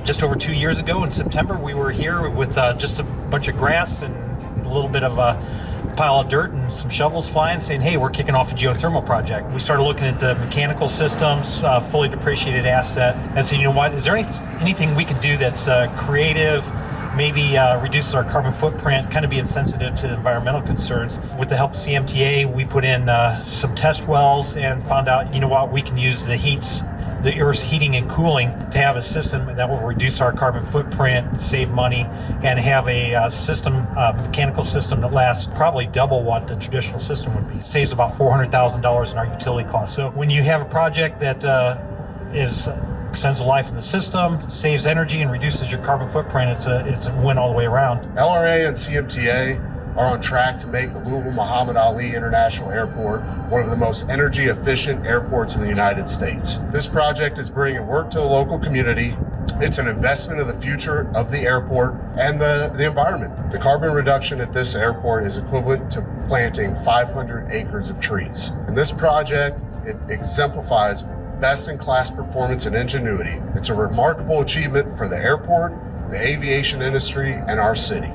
Just over 2 years ago in September, we were here with just a bunch of grass and a little bit of a pile of dirt and some shovels flying, saying, hey, we're kicking off a geothermal project. We started looking at the mechanical systems, fully depreciated asset, and said, you know what, is there anything we can do that's creative, maybe reduces our carbon footprint, kind of being sensitive to environmental concerns. With the help of CMTA, we put in some test wells and found out, you know what, we can use the Earth's heating and cooling to have a system that will reduce our carbon footprint, save money, and have a mechanical system that lasts probably double what the traditional system would be. It saves about $400,000 in our utility costs. So when you have a project that extends the life of the system, saves energy, and reduces your carbon footprint, it's a win all the way around. LRA and CMTA are on track to make the Louisville Muhammad Ali International Airport one of the most energy efficient airports in the United States. This project is bringing work to the local community. It's an investment in the future of the airport and the environment. The carbon reduction at this airport is equivalent to planting 500 acres of trees. And this project, it exemplifies best-in-class performance and ingenuity. It's a remarkable achievement for the airport, the aviation industry, and our city.